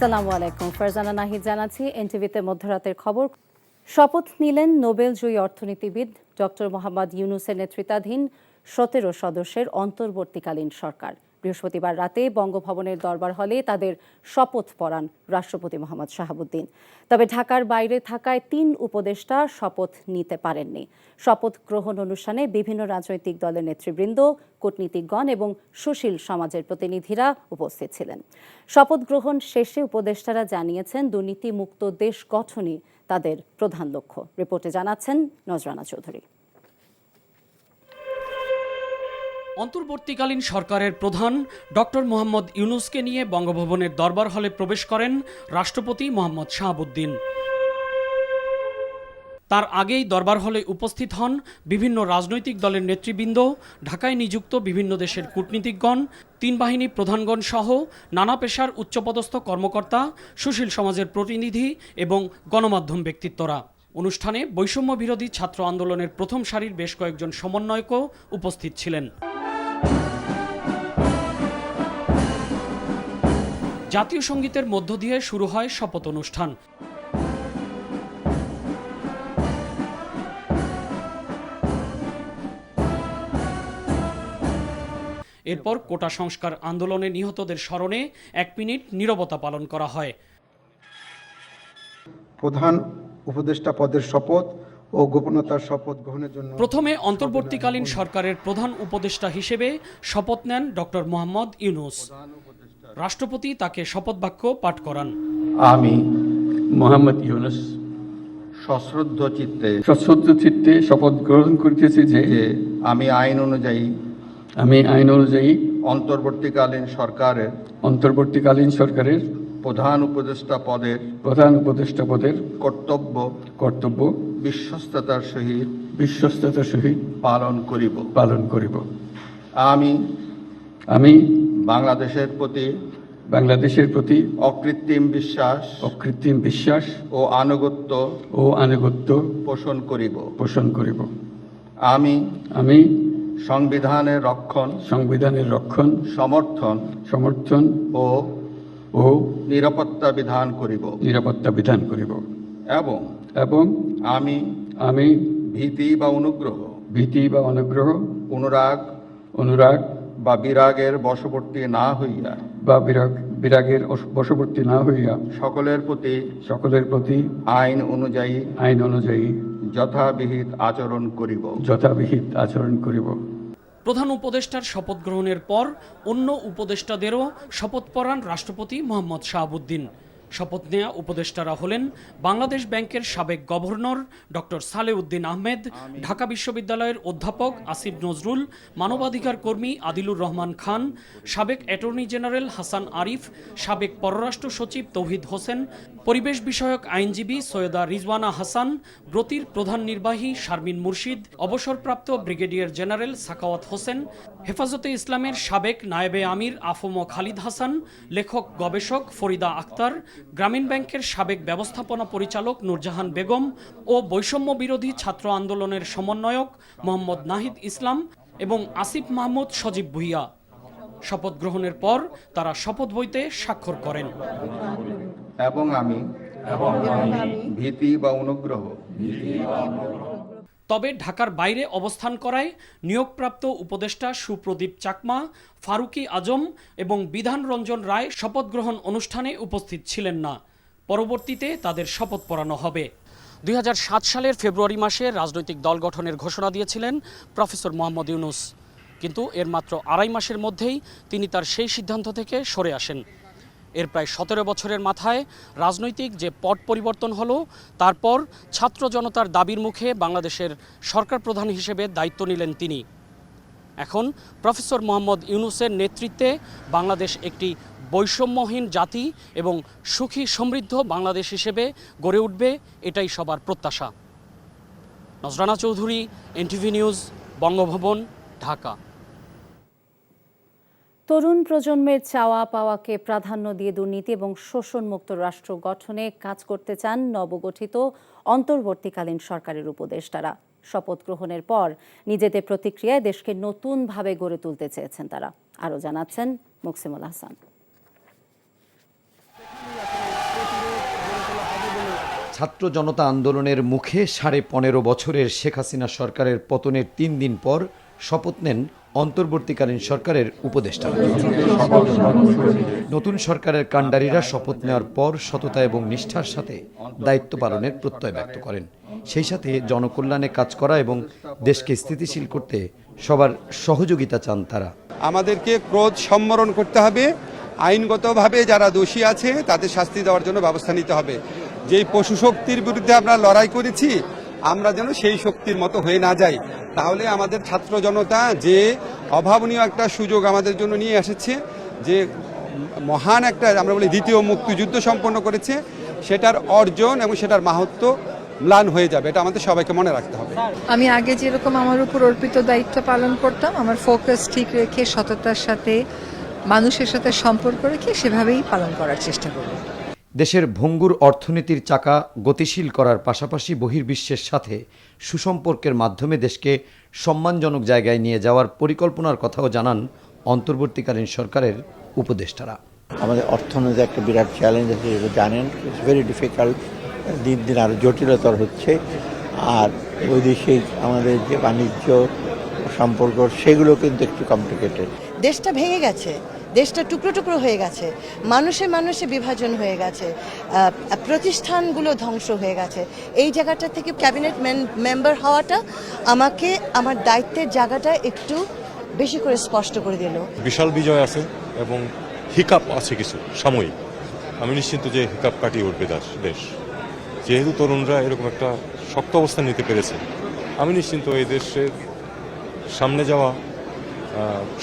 আসসালামু আলাইকুম। ফারজানা নাহিদ জানাচ্ছি এনটিভিতে মধ্যরাতের খবর। শপথ নিলেন নোবেলজয়ী অর্থনীতিবিদ ডক্টর মোহাম্মদ ইউনূসের নেতৃত্বাধীন ১৭ সদস্যের অন্তর্বর্তীকালীন সরকার। বৃহস্পতিবার রাতে বঙ্গভবনের দরবার হলে তাদের শপথ পড়ান রাষ্ট্রপতি মোহাম্মদ শাহাবুদ্দিন। তবে ঢাকার বাইরে থাকায় ৩ উপদেষ্টা শপথ নিতে পারেননি। শপথ গ্রহণ অনুষ্ঠানে বিভিন্ন রাজনৈতিক দলের নেতৃবৃন্দ, কূটনীতিকগণ এবং সুশীল সমাজের প্রতিনিধিরা উপস্থিত ছিলেন। শপথ গ্রহণ শেষে উপদেষ্টারা জানিয়েছেন দুর্নীতিমুক্ত দেশ গঠনই তাদের প্রধান লক্ষ্য। রিপোর্টে জানাচ্ছেন নজরানা চৌধুরী। অন্তর্বর্তীকালীন সরকারের প্রধান ডক্টর মোহাম্মদ ইউনূসকে নিয়ে বঙ্গভবনের দরবার হলে প্রবেশ করেন রাষ্ট্রপতি মোহাম্মদ শাহাবুদ্দিন। তার আগেই দরবার হলে উপস্থিত হন বিভিন্ন রাজনৈতিক দলের নেতৃবৃন্দ, ঢাকায় নিযুক্ত বিভিন্ন দেশের কূটনীতিকগণ, ৩ বাহিনী প্রধানগণ সহ নানা পেশার উচ্চপদস্থ কর্মকর্তা, সুশীল সমাজের প্রতিনিধি এবং গণমাধ্যম ব্যক্তিত্বরা। অনুষ্ঠানে বৈষম্য বিরোধী ছাত্র আন্দোলনের প্রথম সারির বেশ কয়েকজন সমন্বয়কও উপস্থিত ছিলেন। জাতীয় সঙ্গীতের মধ্য দিয়ে শুরু হয় শপথ অনুষ্ঠান। এরপর কোটা সংস্কার আন্দোলনে নিহতদের স্মরণে ১ মিনিট নীরবতা পালন করা হয়। প্রধান উপদেষ্টা পদের শপথ ও গোপনতার শপথ গ্রহণের জন্য প্রথমে অন্তর্বর্তীকালীন সরকারের প্রধান উপদেষ্টা হিসেবে শপথ নেন ডক্টর মোহাম্মদ ইউনূস। রাষ্ট্রপতি তাকে শপথ বাক্য পাঠ করান। আমি মোহাম্মদ ইউনূস সশ্রদ্ধ চিত্তে শপথ গ্রহণ করিতেছি যে আমি আইন অনুযায়ী অন্তর্বর্তীকালীন সরকারের প্রধান উপদেষ্টা পদের কর্তব্য বিশ্বস্ততার সহিত পালন করিব। আমি বাংলাদেশের প্রতি অকৃত্রিম বিশ্বাস ও আনুগত্য পোষণ করিব। আমি সংবিধানের রক্ষণ সমর্থন ও নিরাপত্তা বিধান করিব এবং আমি ভীতি বা অনুগ্রহ অনুরাগ বা বিরাগের বশবর্তী না হইয়া সকলের প্রতি আইন অনুযায়ী যথাবিহিত আচরণ করিব। প্রধান উপদেষ্টার শপথ গ্রহণের পর অন্য উপদেষ্টাদেরও শপথ পড়ান রাষ্ট্রপতি মোহাম্মদ শাহাবুদ্দিন। শপথ নেয়া উপদেষ্টারা হলেন বাংলাদেশ ব্যাংকের সাবেক গভর্নর ডক্টর সালেউদ্দিন আহমেদ, ঢাকা বিশ্ববিদ্যালয়ের অধ্যাপক আসিফ নজরুল, মানবাধিকার কর্মী আদিলুর রহমান খান, সাবেক অ্যাটর্নি জেনারেল হাসান আরিফ, সাবেক পররাষ্ট্র সচিব তৌহিদ হোসেন, পরিবেশ বিষয়ক আইনজীবী সৈয়দা রিজওয়ানা হাসান, ব্রতির প্রধান নির্বাহী শারমিন মুর্শিদ, অবসরপ্রাপ্ত ব্রিগেডিয়ার জেনারেল সাখাওয়াত হোসেন, হেফাজতে ইসলামের সাবেক নায়েবে আমির আফম খালিদ হাসান, লেখক গবেষক ফরিদা আক্তার, গ্রামীণ ব্যাংকের সাবেক ব্যবস্থাপনা পরিচালক নূরজাহান বেগম ও বৈষম্য বিরোধী ছাত্র আন্দোলনের সমন্বয়ক মোহাম্মদ নাহিদ ইসলাম এবং আসিফ মাহমুদ সজীব ভুইয়া। শপথ গ্রহণের পর তারা শপথ বইতে স্বাক্ষর করেন। এবং আমি ভীতি বা অনুগ্রহ তবে ঢাকার বাইরে অবস্থান করায় নিয়োগপ্রাপ্ত উপদেষ্টা সুপ্রদীপ চাকমা, ফারুকি আজম এবং বিধান রঞ্জন রায় শপথ গ্রহণ অনুষ্ঠানে উপস্থিত ছিলেন না। পরবর্তীতে তাদের শপথ পড়ানো হবে। ২০০৭ সালের ফেব্রুয়ারি মাসে রাজনৈতিক দল গঠনের ঘোষণা দিয়েছিলেন প্রফেসর মোহাম্মদ ইউনূস, কিন্তু এর মাত্র আড়াই মাসের মধ্যেই তিনি তার সেই সিদ্ধান্ত থেকে সরে আসেন। এর প্রায় ১৭ বছরের মাথায় রাজনৈতিক যে পট পরিবর্তন হলো, তারপর ছাত্র জনতার দাবির মুখে বাংলাদেশের সরকার প্রধান হিসেবে দায়িত্ব নিলেন তিনি। এখন প্রফেসর মোহাম্মদ ইউনূসের নেতৃত্বে বাংলাদেশ একটি বৈষম্যহীন জাতি এবং সুখী সমৃদ্ধ বাংলাদেশ হিসেবে গড়ে উঠবে, এটাই সবার প্রত্যাশা। নজরানা চৌধুরী, এনটিভি নিউজ, বঙ্গভবন, ঢাকা। তরুণ প্রজন্মের চাওয়া পাওয়াকে প্রাধান্য দিয়ে দুর্নীতি এবং শোষণমুক্ত রাষ্ট্র গঠনে কাজ করতে চান নবগঠিত অন্তর্বর্তীকালীন সরকারের উপদেষ্টারা। শপথ গ্রহণের পর নিজেদের প্রতিক্রিয়ায় দেশকে নতুনভাবে গড়ে তুলতে চেয়েছেন তারা। আরও জানাচ্ছেন মুকসিমুল হাসান। ছাত্র জনতা আন্দোলনের মুখে 15.5 বছরের শেখ হাসিনা সরকারের পতনের 3 দিন পর শপথ নেন অন্তর্বর্তীকালীন সরকারের উপদেষ্টারা। নতুন সরকারের কাণ্ডারীরা শপথ নেওয়ার পর সততা এবং নিষ্ঠার সাথে দায়িত্ব পালনের প্রত্যয় ব্যক্ত করেন। সেই সাথে জনকল্যাণে কাজ করা এবং দেশকে স্থিতিশীল করতে সবার সহযোগিতা চান তারা। আমাদেরকে ক্রোধ সম্বরণ করতে হবে, আইনগতভাবে যারা দোষী আছে তাদের শাস্তি দেওয়ার জন্য ব্যবস্থা নিতে হবে। যেই পশু শক্তির বিরুদ্ধে আমরা লড়াই করেছি, আমরা যেন সেই শক্তির মতো হয়ে না যাই। তাহলে আমাদের ছাত্র জনতা যে অভাবনীয় একটা সুযোগ আমাদের জন্য নিয়ে এসেছে, যে মহান একটা আমরা বলি দ্বিতীয় মুক্তিযুদ্ধ সম্পন্ন করেছে, সেটার অর্জন এবং সেটার মাহাত্ম্য ম্লান হয়ে যাবে। এটা আমাদের সবাইকে মনে রাখতে হবে। আমি আগে যেরকম আমার উপর অর্পিত দায়িত্ব পালন করতাম, আমার ফোকাস ঠিক রেখে সততার সাথে মানুষের সাথে সম্পর্ক রেখে সেভাবেই পালন করার চেষ্টা করব। দেশের ভঙ্গুর অর্থনীতির চাকা গতিশীল করার পাশাপাশি বহির্বিশ্বের সাথে সুসম্পর্কের মাধ্যমে দেশকে সম্মানজনক জায়গায় নিয়ে যাওয়ার পরিকল্পনার কথাও জানান অন্তর্বর্তীকালীন সরকারের উপদেষ্টারা। আমাদের অর্থনীতি একটা বিরাট চ্যালেঞ্জ আছে, যেটা জানেন, ইটস ভেরি ডিফিকাল্ট, দিন দিন আরও জটিলতর হচ্ছে। আর বৈদেশিক আমাদের যে বাণিজ্য সম্পর্ক, সেগুলো কিন্তু একটু কমপ্লিকেটেড। দেশটা ভেঙে গেছে, দেশটা টুকরো টুকরো হয়ে গেছে, মানুষে মানুষে বিভাজন হয়ে গেছে, প্রতিষ্ঠানগুলো ধ্বংস হয়ে গেছে। এই জায়গাটা থেকে ক্যাবিনেট মেম্বার হওয়াটা আমাকে আমার দায়িত্বের জায়গাটা একটু বেশি করে স্পষ্ট করে দিল। বিশাল বিজয় আছে এবং হিকাপ আছে কিছু সাময়িক। আমি নিশ্চিন্ত যে হিকাপ কাটিয়ে উঠবে দেশ। যেহেতু তরুণরা এরকম একটা শক্ত অবস্থান নিতে পেরেছে, আমি নিশ্চিন্ত এই দেশের সামনে যাওয়া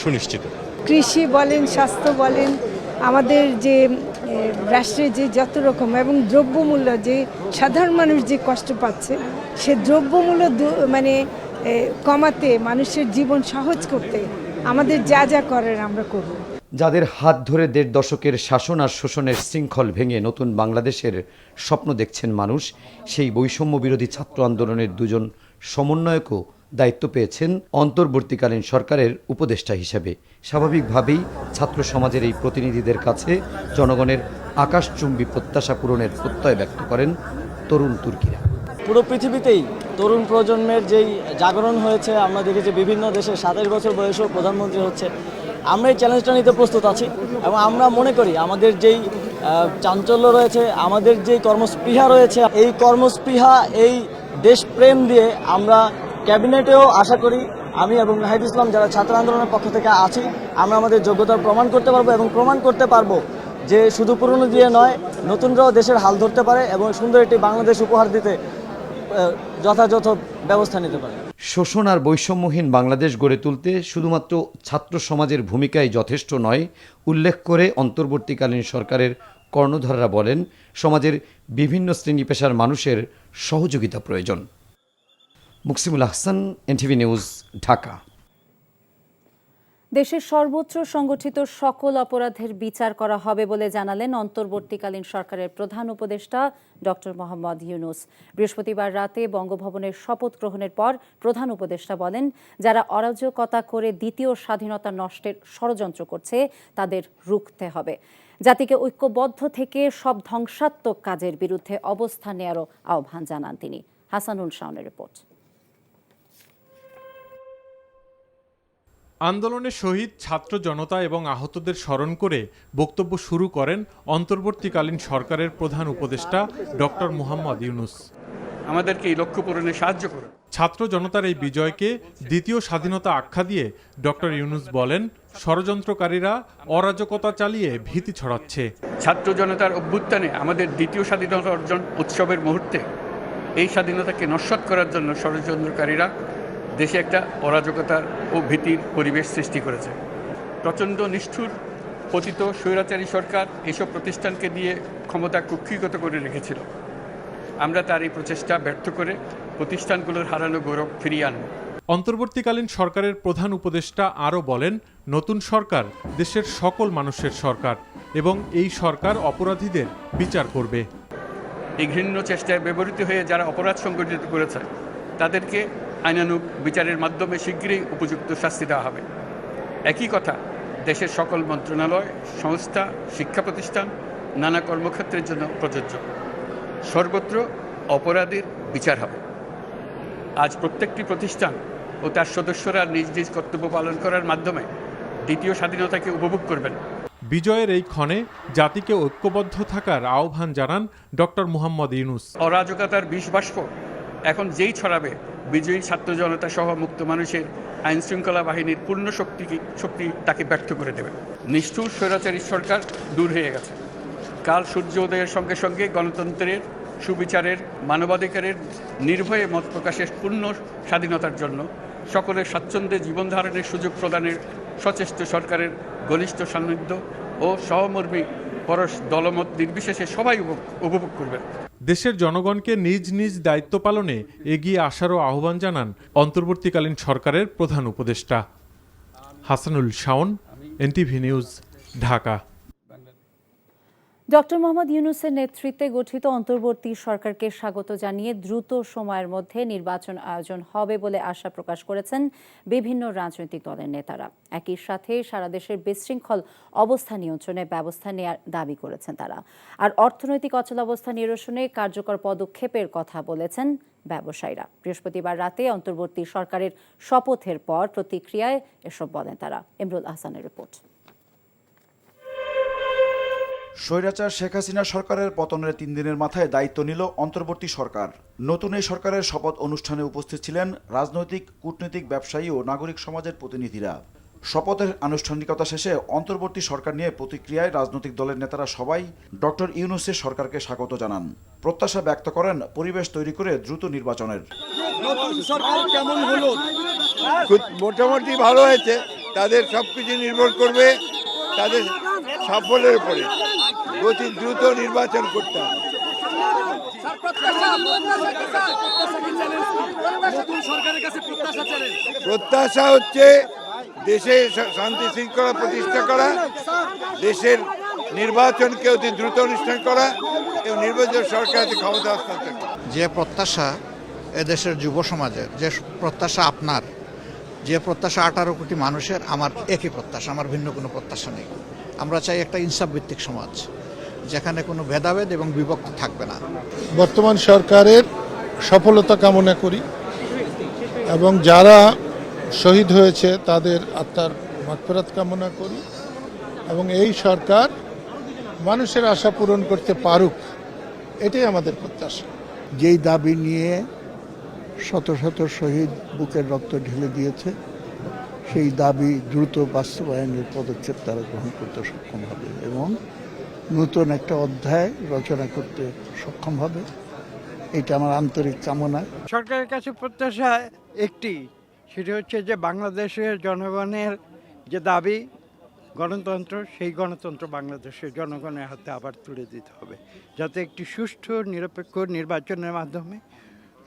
সুনিশ্চিত। কৃষি বলেন, স্বাস্থ্য বলেন, আমাদের যে রাষ্ট্রে যে যত রকম এবং দ্রব্যমূল্য, যে সাধারণ মানুষ যে কষ্ট পাচ্ছে, সে দ্রব্যমূল্য কমাতে, মানুষের জীবন সহজ করতে আমাদের যা যা করার আমরা করব। যাদের হাত ধরে 1.5 দশকের শাসন আর শোষণের শৃঙ্খল ভেঙে নতুন বাংলাদেশের স্বপ্ন দেখছেন মানুষ, সেই বৈষম্য বিরোধী ছাত্র আন্দোলনের 2 জন সমন্বয়কও দায়িত্ব পেয়েছেন অন্তর্বর্তীকালীন সরকারের উপদেষ্টা হিসেবে। স্বাভাবিকভাবেই ছাত্র সমাজের এই প্রতিনিধিদের কাছে জনগণের আকাশচুম্বী প্রত্যাশা পূরণের প্রত্যয় ব্যক্ত করেন তরুণ তুর্কিরা। পুরো পৃথিবীতেই তরুণ প্রজন্মের যেই জাগরণ হয়েছে, আমরা দেখেছি বিভিন্ন দেশে 27 বছর বয়সেও প্রধানমন্ত্রী হচ্ছে। আমরা এই চ্যালেঞ্জটা নিতে প্রস্তুত আছি এবং আমরা মনে করি আমাদের যেই চাঞ্চল্য রয়েছে, আমাদের যেই কর্মস্পৃহা রয়েছে, এই কর্মস্পৃহা, এই দেশপ্রেম দিয়ে আমরা ক্যাবিনেটেও আশা করি আমি এবং নাহিদ ইসলাম যারা ছাত্র আন্দোলনের পক্ষ থেকে আছি, আমরা আমাদের যোগ্যতার প্রমাণ করতে পারবো এবং প্রমাণ করতে পারবো যে শুধু পুরনো দিয়ে নয়, নতুনরাও দেশের হাল ধরতে পারে এবং সুন্দর একটি বাংলাদেশ উপহার দিতে যথাযথ ব্যবস্থা নিতে পারে। শোষণ আর বৈষম্যহীন বাংলাদেশ গড়ে তুলতে শুধুমাত্র ছাত্র সমাজের ভূমিকাই যথেষ্ট নয় উল্লেখ করে অন্তর্বর্তীকালীন সরকারের কর্ণধাররা বলেন, সমাজের বিভিন্ন শ্রেণী পেশার মানুষের সহযোগিতা প্রয়োজন। Muksimul Ahsan, NTV news, Dhaka. দেশের সর্বোচ্চ সংগঠিত সকল অপরাধের বিচার করা হবে বলে জানালেন অন্তর্বর্তীকালীন সরকারের প্রধান উপদেষ্টা ডক্টর মোহাম্মদ ইউনূস। বৃহস্পতিবার রাতে বঙ্গভবনের শপথ গ্রহণের পর প্রধান উপদেষ্টা বলেন, যারা অরাজকতা করে দ্বিতীয় স্বাধীনতা নষ্টের ষড়যন্ত্র করছে তাদের রুখতে হবে। জাতিকে ঐক্যবদ্ধ থেকে সব ধ্বংসাত্মক কাজের বিরুদ্ধে অবস্থান নেওয়ারও আহ্বান জানান তিনি। হাসানুল শাওনের রিপোর্ট। আন্দোলনে শহীদ ছাত্র জনতা এবং আহতদের স্মরণ করে বক্তব্য শুরু করেন অন্তর্বর্তীকালীন সরকারের প্রধান উপদেষ্টা ডক্টর মোহাম্মদ ইউনূস। আমাদেরকে এই লক্ষ্য পূরণে সাহায্য করুন। ছাত্র জনতার এই বিজয়কে দ্বিতীয় স্বাধীনতা আখ্যা দিয়ে ডক্টর ইউনূস বলেন, ষড়যন্ত্রকারীরা অরাজকতা চালিয়ে ভীতি ছড়াচ্ছে। ছাত্র জনতার অভ্যুত্থানে আমাদের দ্বিতীয় স্বাধীনতা অর্জন উৎসবের মুহূর্তে এই স্বাধীনতাকে নস্যাৎ করার জন্য ষড়যন্ত্রকারীরা দেশে একটা অরাজকতার ও ভীতির পরিবেশ সৃষ্টি করেছে। প্রচণ্ড নিষ্ঠুর পতিত স্বৈরাচারী সরকার এসব প্রতিষ্ঠানকে দিয়ে ক্ষমতা কুক্ষিগত করে রেখেছিল। আমরা তার এই প্রচেষ্টা ব্যর্থ করে প্রতিষ্ঠানগুলোর হারানো গৌরব ফিরিয়ে আনব। অন্তর্বর্তীকালীন সরকারের প্রধান উপদেষ্টা আরও বলেন, নতুন সরকার দেশের সকল মানুষের সরকার এবং এই সরকার অপরাধীদের বিচার করবে। এই ঘৃণ্য চেষ্টায় ব্যবহৃত হয়ে যারা অপরাধ সংগঠিত করেছে তাদেরকে আইনানুগ বিচারের মাধ্যমে শীঘ্রই উপযুক্ত শাস্তি দেওয়া হবে। একই কথা দেশের সকল মন্ত্রণালয়, সংস্থা, শিক্ষা প্রতিষ্ঠান, নানা কর্মক্ষেত্রের জন্য প্রযোজ্য। সর্বত্র অপরাধের বিচার হবে। আজ প্রত্যেকটি প্রতিষ্ঠান ও তার সদস্যরা নিজ নিজ কর্তব্য পালন করার মাধ্যমে দ্বিতীয় স্বাধীনতাকে উপভোগ করবেন। বিজয়ের এই ক্ষণে জাতিকে ঐক্যবদ্ধ থাকার আহ্বান জানান ডক্টর মোহাম্মদ ইউনূস। অরাজকতার বিষ বাষ্প এখন যেই ছড়াবে, বিজয়ী ছাত্র জনতা সহ মুক্ত মানুষের আইন শৃঙ্খলা বাহিনীর পূর্ণ শক্তি তাকে ব্যর্থ করে দেবে। নিষ্ঠুর স্বৈরাচারী সরকার দূর হয়ে গেছে। কাল সূর্য উদয়ের সঙ্গে সঙ্গে গণতন্ত্রের, সুবিচারের, মানবাধিকারের, নির্ভয়ে মত প্রকাশের পূর্ণ স্বাধীনতার জন্য সকলের স্বাচ্ছন্দ্যে জীবন ধারণের সুযোগ প্রদানের সচেষ্ট সরকারের ঘনিষ্ঠ সান্নিধ্য ও সহমর্মী পরশ দলমত নির্বিশেষে সবাই উপভোগ করবে। দেশের জনগণকে নিজ নিজ দায়িত্ব পালনে এগিয়ে আসারও আহ্বান জানান অন্তর্বর্তীকালীন সরকারের প্রধান উপদেষ্টা। Hasanul Shawon, NTV news, Dhaka. Doctor Mohammad ইউনূসের নেতৃত্বে গঠিত অন্তর্বর্তী সরকারকে স্বাগত জানিয়ে দ্রুত সময়ের মধ্যে নির্বাচন আয়োজন হবে বলে আশা প্রকাশ করেছেন বিভিন্ন রাজনৈতিক দলের নেতারা। একই সাথে সারা দেশের বিশৃঙ্খল অবস্থা নিয়ন্ত্রণে ব্যবস্থা নেওয়ার দাবি করেছেন তারা। আর অর্থনৈতিক অচলাবস্থা নিরসনে কার্যকর পদক্ষেপের কথা বলেছেন ব্যবসায়ীরা। বৃহস্পতিবার রাতে অন্তর্বর্তী সরকারের শপথের পর প্রতিক্রিয়ায় এসব বলেন তারা। ইমরুল আহসানের রিপোর্ট। স্বৈরাচার শেখ হাসিনা সরকারের পতনের 3 দিনের মাথায় দায়িত্ব নিল অন্তর্বর্তী সরকার। নতুন এই সরকারের শপথ অনুষ্ঠানে উপস্থিত ছিলেন রাজনৈতিক, কূটনৈতিক, ব্যবসায়ী ও নাগরিক সমাজের প্রতিনিধিরা। শপথের আনুষ্ঠানিকতা শেষে অন্তর্বর্তী সরকার নিয়ে প্রতিক্রিয়ায় রাজনৈতিক দলের নেতারা সবাই ডক্টর ইউনূসের সরকারকে স্বাগত জানান। প্রত্যাশা ব্যক্ত করেন পরিবেশ তৈরি করে দ্রুত নির্বাচনের। নতুন সরকার কেমন হলো? মোটামুটি ভালো হয়েছে। তাদের সবকিছু নির্ভর করবে তাদের সাফল্যের উপরে। অতি দ্রুত নির্বাচন করতে হবে। প্রত্যাশা হচ্ছে দেশে শান্তি শৃঙ্খলা প্রতিষ্ঠা করা, দেশের নির্বাচনকে অতি দ্রুত অনুষ্ঠান করা এবং নির্বাচন সরকারকে ক্ষমতা হস্তান্তর করা। যে প্রত্যাশা এদেশের যুব সমাজের, যে প্রত্যাশা আপনার, যে প্রত্যাশা 18 কোটি মানুষের, আমার একই প্রত্যাশা, আমার ভিন্ন কোনো প্রত্যাশা নেই। আমরা চাই একটা ইনসাফ ভিত্তিক সমাজ যেখানে কোনো ভেদাভেদ এবং বিভক্ত থাকবে না। বর্তমান সরকারের সফলতা কামনা করি এবং যারা শহীদ হয়েছে তাদের আত্মার মাগফিরাত কামনা করি এবং এই সরকার মানুষের আশা পূরণ করতে পারুক, এটাই আমাদের প্রত্যাশা। যেই দাবি নিয়ে শত শত শহীদ বুকের রক্ত ঢেলে দিয়েছে, সেই দাবি দ্রুত বাস্তবায়নের পদক্ষেপ তারা গ্রহণ করতে সক্ষম হবে এবং নতুন একটা অধ্যায় রচনা করতে সক্ষম হবে, এটা আমার আন্তরিক কামনা। সরকারের কাছে প্রত্যাশা একটি, সেটা হচ্ছে যে বাংলাদেশের জনগণের যে দাবি গণতন্ত্র, সেই গণতন্ত্র বাংলাদেশের জনগণের হাতে আবার তুলে দিতে হবে, যাতে একটি সুষ্ঠু নিরপেক্ষ নির্বাচনের মাধ্যমে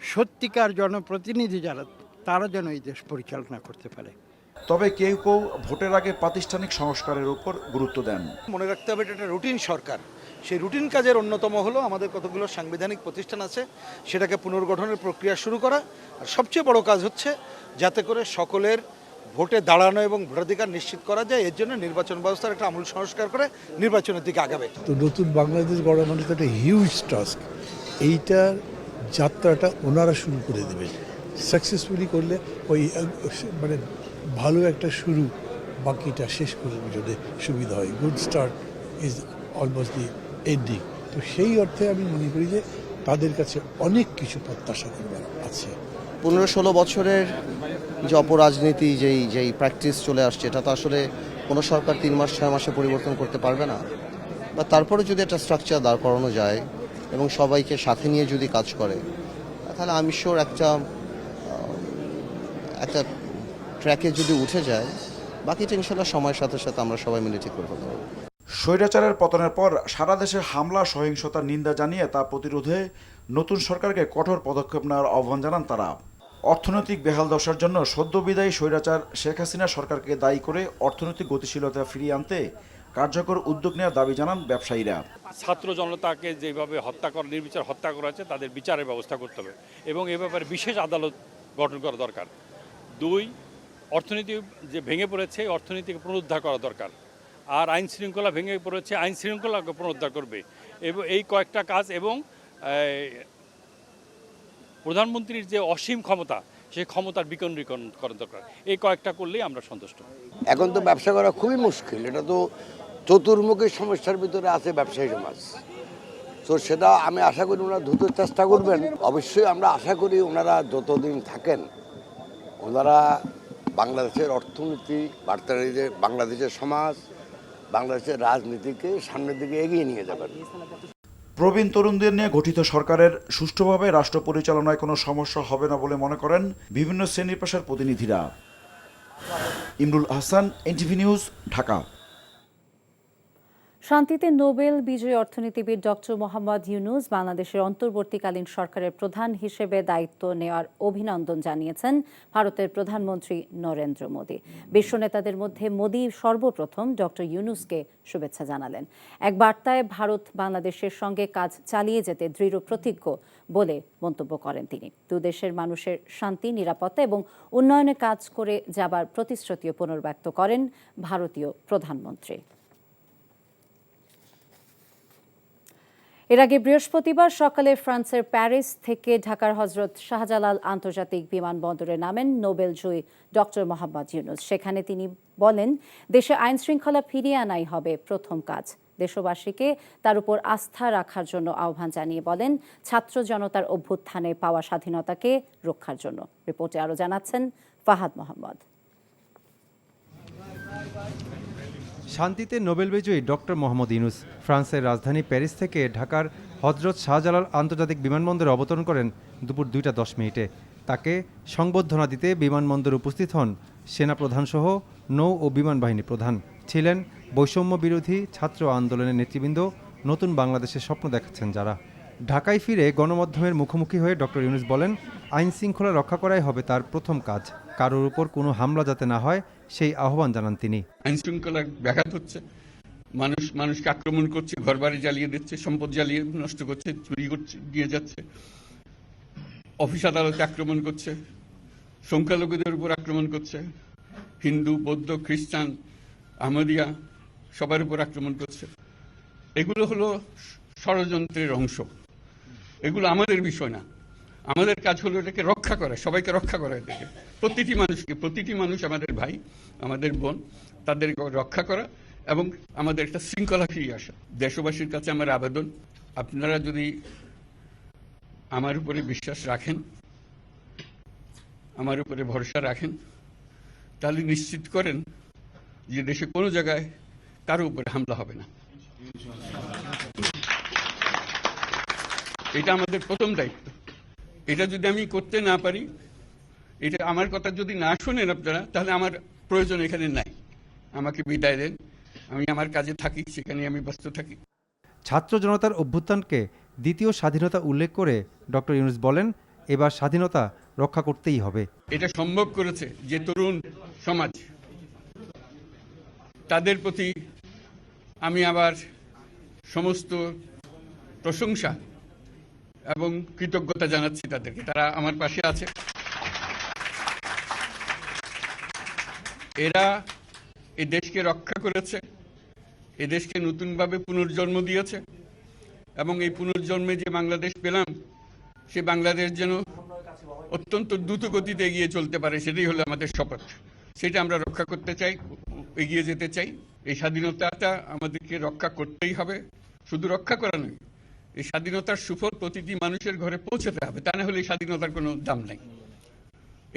সত্যিকার জনপ্রতিনিধি যারা, তারা যেন এই দেশ পরিচালনা করতে পারে। তবে কেউ কেউ ভোটের আগে প্রাতিষ্ঠানিক সংস্কারের উপর গুরুত্ব দেন। মনে রাখতে হবে এটা একটা রুটিন সরকার। সেই রুটিন কাজের অন্যতম হলো আমাদের কতগুলো সাংবিধানিক প্রতিষ্ঠান আছে সেটাকে পুনর্গঠনের প্রক্রিয়া শুরু করা, আর সবচেয়ে বড় কাজ হচ্ছে যাতে করে সকলের ভোটে দাঁড়ানো এবং ভোটাধিকার নিশ্চিত করা যায়। এর জন্য নির্বাচন ব্যবস্থার একটা আমূল সংস্কার করে নির্বাচনের দিকে আগাবে। তো নতুন বাংলাদেশ গড়া মানে তো একটা হিউজ টাস্ক। এইটার যাত্রাটা ওনারা শুরু করে দেবেন। সাকসেসফুলি করলে ওই মানে ভালো একটা শুরু, বাকিটা শেষ করে যদি সুবিধা হয়। Good start is almost the ending. তো সেই অর্থে আমি মনে করি যে তাদের কাছে অনেক কিছু প্রত্যাশা করবার আছে। 15-16 বছরের যে অপরাজনীতি যেই প্র্যাকটিস চলে আসছে, এটা তো আসলে কোনো সরকার 3 মাস 6 মাসে পরিবর্তন করতে পারবে না। বা তারপরে যদি একটা স্ট্রাকচার দাঁড় করানো যায় এবং সবাইকে সাথে নিয়ে যদি কাজ করে, তাহলে আমি শিওর একটা ট্র্যাকে যদি উঠে যায়, বাকিটা ইনশাল্লাহ সময়ের সাথে সাথে আমরা সবাই মিলে ঠিক করে ফেলতে পারবো। স্বৈরাচারের পতনের পর সারা দেশে হামলা সহিংসতার নিন্দা জানিয়ে তা প্রতিরোধে নতুন সরকারকে কঠোর পদক্ষেপ নেওয়ার আহ্বান জানান তারা। অর্থনৈতিক বেহাল দশার জন্য সদ্য বিদায়ী স্বৈরাচার শেখ হাসিনা সরকারকে দায়ী করে অর্থনৈতিক গতিশীলতা ফিরিয়ে আনতে কার্যকর উদ্যোগ নেওয়ার দাবি জানান ব্যবসায়ীরা। ছাত্র জনতাকে যেভাবে নির্বিচার হত্যা করা হচ্ছে, তাদের বিচারের ব্যবস্থা করতে হবে এবং এ ব্যাপারে বিশেষ আদালত গঠন করা দরকার। 2, অর্থনীতি যে ভেঙে পড়েছে, অর্থনীতিকে পুনরুদ্ধার করা দরকার। আর আইন শৃঙ্খলা ভেঙে পড়েছে, আইন শৃঙ্খলাকে পুনরুদ্ধার করবে এবং এই কয়েকটা কাজ এবং প্রধানমন্ত্রীর যে অসীম ক্ষমতা, সেই ক্ষমতার বিকেন্দ্রীকরণ করা দরকার। এই কয়েকটা করলেই আমরা সন্তুষ্ট। এখন তো ব্যবসা করা খুবই মুশকিল, এটা তো চতুর্মুখী সমস্যার ভিতরে আছে ব্যবসায়ী সমাজ। তো সেটা আমি আশা করি ওনারা দ্রুত চেষ্টা করবেন। অবশ্যই আমরা আশা করি ওনারা যতদিন থাকেন ওনারা বাংলাদেশের অর্থনীতি, বাংলাদেশের সমাজ, বাংলাদেশের রাজনীতিকে সামনের দিকে এগিয়ে নিয়ে যাবেন। প্রবীণ তরুণদের নিয়ে গঠিত সরকারের সুষ্ঠুভাবে রাষ্ট্র পরিচালনায় কোনো সমস্যা হবে না বলে মনে করেন বিভিন্ন শ্রেণী পেশার প্রতিনিধিরা। Imrul Ahsan, NTV news, Dhaka. শান্তিতে নোবেল বিজয়ী অর্থনীতিবিদ ডক্টর মোহাম্মদ ইউনূস বাংলাদেশের অন্তর্বর্তীকালীন সরকারের প্রধান হিসেবে দায়িত্ব নেওয়ার অভিনন্দন জানিয়েছেন ভারতের প্রধানমন্ত্রী নরেন্দ্র মোদী। বিশ্ব নেতাদের মধ্যে মোদী সর্বপ্রথম ডক্টর ইউনূসকে শুভেচ্ছা জানালেন। এক বার্তায় ভারত বাংলাদেশের সঙ্গে কাজ চালিয়ে যেতে দৃঢ় প্রতিজ্ঞ বলে মন্তব্য করেন তিনি। দুদেশের মানুষের শান্তি, নিরাপত্তা এবং উন্নয়নে কাজ করে যাবার প্রতিশ্রুতিও পুনর্ব্যক্ত করেন ভারতীয় প্রধানমন্ত্রী। এর আগে বৃহস্পতিবার সকালে ফ্রান্সের প্যারিস থেকে ঢাকার হজরত শাহজালাল আন্তর্জাতিক বিমানবন্দরে নামেন নোবেলজয়ী ডক্টর মোহাম্মদ ইউনূস। সেখানে তিনি বলেন, দেশে আইন শৃঙ্খলা ফিরিয়ে আনাই হবে প্রথম কাজ। দেশবাসীকে তার উপর আস্থা রাখার জন্য আহ্বান জানিয়ে বলেন, ছাত্র জনতার অভ্যুত্থানে পাওয়া স্বাধীনতাকে রক্ষার জন্য। রিপোর্টে আরও জানাচ্ছেন ফাহাদ মোহাম্মদ। শান্তিতে নোবেল বিজয়ী ডক্টর মোহাম্মদ ইউনূস ফ্রান্সের রাজধানী প্যারিস থেকে ঢাকার হজরত শাহজালাল আন্তর্জাতিক বিমানবন্দরে অবতরণ করেন দুপুর 2:10 তাকে সংবর্ধনা দিতে বিমানবন্দরে উপস্থিত হন সেনাপ্রধানসহ নৌ ও বিমান বাহিনী প্রধান। ছিলেন বৈষম্য বিরোধী ছাত্র আন্দোলনের নেতৃবৃন্দ, নতুন বাংলাদেশের স্বপ্ন দেখাচ্ছেন যারা। ঢাকায় ফিরে গণমাধ্যমের মুখোমুখি হয়ে ডক্টর ইউনূস বলেন, আইন শৃঙ্খলা রক্ষা করাই হবে তার প্রথম কাজ। কারোর উপর কোনো হামলা যাতে না হয় সেই আহ্বান জানান তিনি। আইন শৃঙ্খলা ব্যাঘাত হচ্ছে, মানুষকে আক্রমণ করছে, ঘরবাড়ি জ্বালিয়ে দিচ্ছে, সম্পদ জ্বালিয়ে নষ্ট করছে, চুরি করছে, দিয়ে যাচ্ছে, অফিস আদালতে আক্রমণ করছে, সংখ্যালঘুদের উপর আক্রমণ করছে, হিন্দু, বৌদ্ধ, খ্রিস্টান, আহমদিয়া সবার উপর আক্রমণ করছে। এগুলো হলো ষড়যন্ত্রের অংশ। এগুলো আমাদের বিষয় না। আমাদের কাজ হলো এটাকে রক্ষা করা, সবাইকে রক্ষা করা, এটাকে প্রতিটি মানুষ আমাদের ভাই, আমাদের বোন, তাদের রক্ষা করা এবং আমাদের একটা শৃঙ্খলা ফিরিয়ে আসা। দেশবাসীর কাছে আমার আবেদন, আপনারা যদি আমার উপরে বিশ্বাস রাখেন, আমার উপরে ভরসা রাখেন, তাহলে নিশ্চিত করেন যে দেশে কোনো জায়গায় কারো উপরে হামলা হবে না। এটা আমাদের প্রথম দায়িত্ব। এটা যদি আমি করতে না পারি, এটা আমার কথা যদি না শোনেন আপনারা, তাহলে আমার প্রয়োজন এখানে নাই। আমাকে বিদায় দেন, আমি আমার কাজে থাকি, সেখানে আমি ব্যস্ত থাকি। ছাত্র জনতার অভ্যুত্থানকে দ্বিতীয় স্বাধীনতা উল্লেখ করে ডক্টর ইউনূস বলেন, এবার স্বাধীনতা রক্ষা করতেই হবে। এটা সম্ভব করেছে যে তরুণ সমাজ, তাদের প্রতি আমি আবার সমস্ত প্রশংসা এবং কৃতজ্ঞতা জানাচ্ছি তাদেরকে। তারা আমার পাশে আছে। এরা এই দেশকে রক্ষা করেছে, এই দেশকে নতুনভাবে পুনর্জন্ম দিয়েছে এবং এই পুনর্জন্মে যে বাংলাদেশ পেলাম, সে বাংলাদেশ যেন অত্যন্ত দ্রুত গতিতে এগিয়ে চলতে পারে, সেটাই হলো আমাদের শপথ। সেটা আমরা রক্ষা করতে চাই, এগিয়ে যেতে চাই। এই স্বাধীনতাটা আমাদেরকে রক্ষা করতেই হবে। শুধু রক্ষা করা নয়, এই স্বাধীনতার সুফল প্রতিটি মানুষের ঘরে পৌঁছাতে হবে। তা না হলে এই স্বাধীনতার কোনো দাম নাই।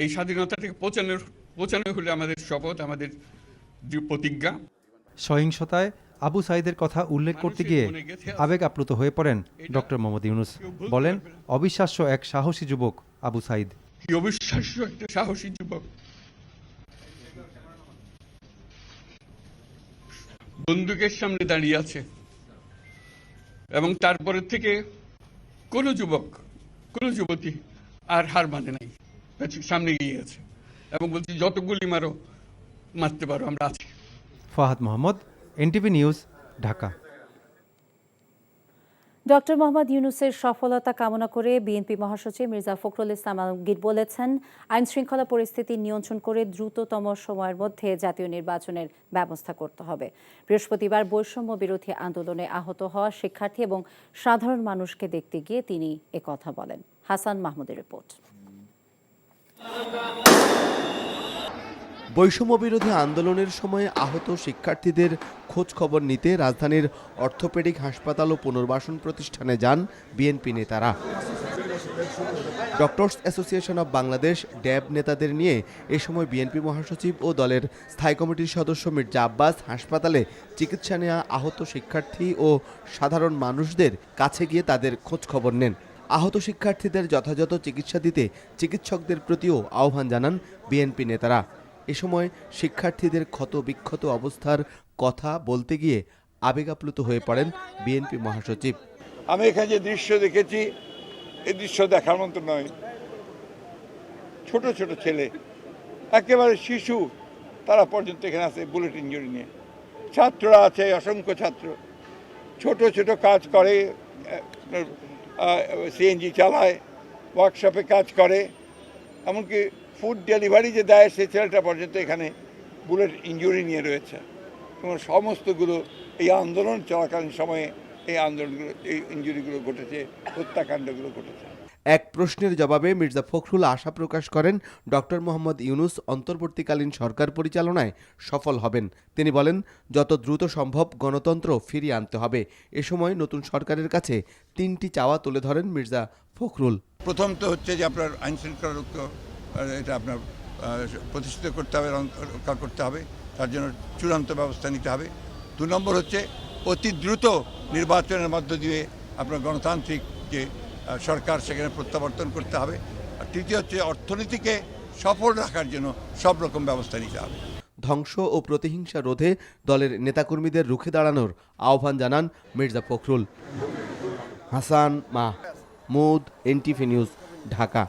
এই স্বাধীনতাটাকে পৌঁছানো হলে আমাদের শপথ, আমাদের যে প্রতিজ্ঞা। সহিংসতায় আবু সাইদের কথা উল্লেখ করতে গিয়ে আবেগ আপ্লুত হয়ে পড়েন ডক্টর মোহাম্মদ ইউনূস। বলেন, অবিশ্বাস্য এক সাহসী যুবক আবু সাইদ। কি অবিশ্বাস্য একটা সাহসী যুবক, বন্দুকের সামনে দাঁড়িয়ে আছে এবং তারপরে থেকে কোনো যুবক, কোনো যুবতী আর হার মানে নাই, সামনে গিয়ে আছে এবং বলছি যত গুলি মারো, মারতে পারো, আমরা আছি। Fahad Mohammad, NTV news, Dhaka. Doctor Mohammad ইউনূসের সফলতা কামনা করে বিএনপি মহাসচিব মির্জা ফখরুল ইসলাম আলমগীর বলেছেন, আইন শৃঙ্খলা পরিস্থিতি নিয়ন্ত্রণ করে দ্রুততম সময়ের মধ্যে জাতীয় নির্বাচনের ব্যবস্থা করতে হবে। বৃহস্পতিবার বৈষম্য বিরোধী আন্দোলনে আহত হওয়া শিক্ষার্থী এবং সাধারণ মানুষকে দেখতে গিয়ে তিনি একথা বলেন। হাসান মাহমুদের রিপোর্ট। বৈষম্য বিরোধী আন্দোলনের সময় আহত শিক্ষার্থীদের খোঁজ খবর নিতে রাজধানীর অর্থোপেডিক হাসপাতাল ও পুনর্বাসন প্রতিষ্ঠানে যান বিএনপি নেতারা। ডক্টরস অ্যাসোসিয়েশন অব বাংলাদেশ ড্যাব নেতাদের নিয়ে এ সময় বিএনপি মহাসচিব ও দলের স্থায়ী কমিটির সদস্য মির্জা আব্বাস হাসপাতালে চিকিৎসা নেওয়া আহত শিক্ষার্থী ও সাধারণ মানুষদের কাছে গিয়ে তাদের খোঁজ খবর নেন। আহত শিক্ষার্থীদের যথাযথ চিকিৎসা দিতে চিকিৎসকদের প্রতিও আহ্বান জানান বিএনপি নেতারা। এ সময় শিক্ষার্থীদের ক্ষত বিক্ষত অবস্থার কথা বলতে গিয়ে আবেগাপ্লুত হয়ে পড়েন বিএনপি মহাসচিব। আমি এখানে যে দৃশ্য দেখেছি, এই দৃশ্য দেখার মতো নয়। ছোট ছোট ছেলে, একেবারে শিশু, তারা পর্যন্ত এখানে আছে বুলেট ইঞ্জুরি নিয়ে। ছাত্ররা আছে, অসংখ্য ছাত্র ছোট ছোট কাজ করে, সিএনজি চালায়, ওয়ার্কশপে কাজ করে, এমনকি ফুড ডেলিভারি যে দেয় সেই ছেলেটা পর্যন্ত এখানে বুলেট ইঞ্জুরি নিয়ে রয়েছে। এবং সমস্তগুলো এই আন্দোলন চলাকালীন সময়ে এই ইঞ্জুরিগুলো ঘটেছে, হত্যাকাণ্ডগুলো ঘটেছে। এক প্রশ্নের জবাবে মির্জা ফখরুল আশা প্রকাশ করেন ডক্টর মোহাম্মদ ইউনূস অন্তর্বর্তীকালীন সরকার পরিচালনায় সফল হবেন। তিনি বলেন, যত দ্রুত সম্ভব গণতন্ত্র ফিরিয়ে আনতে হবে। এ সময় নতুন সরকারের কাছে 3টি চাওয়া তুলে ধরেন মির্জা ফখরুল। প্রথম তো হচ্ছে যে আপনার আইন শৃঙ্খলা রক্ষা, এটা আপনার প্রতিষ্ঠিত করতে হবে, রক্ষা করতে হবে, তার জন্য চূড়ান্ত ব্যবস্থা নিতে হবে। 2 নম্বর হচ্ছে অতি দ্রুত নির্বাচনের মধ্য দিয়ে আপনার গণতান্ত্রিক যে সরকার সেখানে প্রত্যাবর্তন করতে হবে। আর তৃতীয় হচ্ছে অর্থনীতিকে সফল রাখার জন্য সব রকম ব্যবস্থা নিতে হবে। ধ্বংস ও প্রতিহিংসা রোধে দলের নেতাকর্মীদের রুখে দাঁড়ানোর আহ্বান জানান Mirza Fakhrul. Hasan Mahmud, NTV news, Dhaka.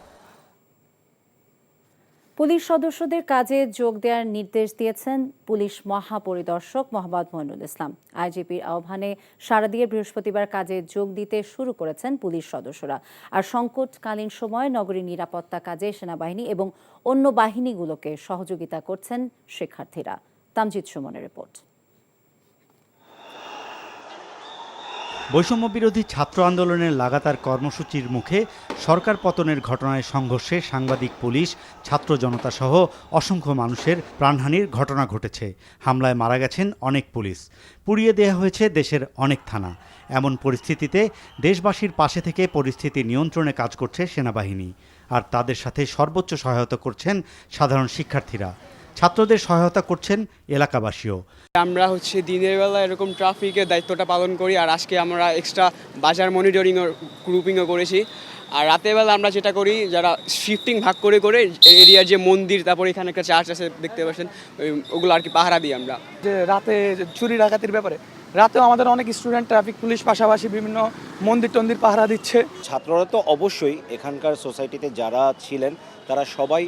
Police সদস্যদের কাজে যোগ দেওয়ার নির্দেশ দিয়েছেন পুলিশ মহাপরিদর্শক মোহাম্মদ মইনুল ইসলাম। আইজিপির আহ্বানে সাড়া দিয়ে বৃহস্পতিবার কাজে যোগ দিতে শুরু করেছেন পুলিশ সদস্যরা। আর সংকটকালীন সময়ে নগরীর নিরাপত্তা কাজে সেনাবাহিনী এবং অন্য বাহিনীগুলোকে সহযোগিতা করছেন শিক্ষার্থীরা। তামজিদ সুমনের রিপোর্ট। বৈষম্য বিরোধী ছাত্র আন্দোলনের লাগাতার কর্মসূচির মুখে সরকার পতনের ঘটনায় সংঘর্ষে সাংবাদিক, পুলিশ, ছাত্র জনতা সহ অসংখ্য মানুষের প্রাণহানির ঘটনা ঘটেছে। হামলায় মারা গেছেন অনেক পুলিশ, পুড়িয়ে দেওয়া হয়েছে দেশের অনেক থানা। এমন পরিস্থিতিতে দেশবাসীর পাশে থেকে পরিস্থিতি নিয়ন্ত্রণে কাজ করছে সেনাবাহিনী, আর তাদের সাথে সর্বোচ্চ সহায়তা করছেন সাধারণ শিক্ষার্থীরা। ছাত্রদের সহায়তা করছেন এলাকাবাসীও। আমরা দিনের বেলা এরকম ট্রাফিকের দায়িত্বটা পালন করি, আর আজকে আমরা এক্সট্রা বাজার মনিটরিং গ্রুপিংও করেছি। আর রাতের বেলা আমরা যেটা করি, যারা শিফটিং ভাগ করে করে এরিয়ার যে মন্দির, তারপর এখানে একটা চার্চ আছে দেখতে পাচ্ছেন, ওগুলো আর কি পাহারা দিই আমরা। যে রাতে চুরি ডাকাতির ব্যাপারে রাতেও আমাদের অনেক স্টুডেন্ট, ট্রাফিক পুলিশ পাশাপাশি বিভিন্ন মন্দির টন্দির পাহারা দিচ্ছে। ছাত্ররা তো অবশ্যই এখানকার সোসাইটিতে যারা ছিলেন তারা সবাই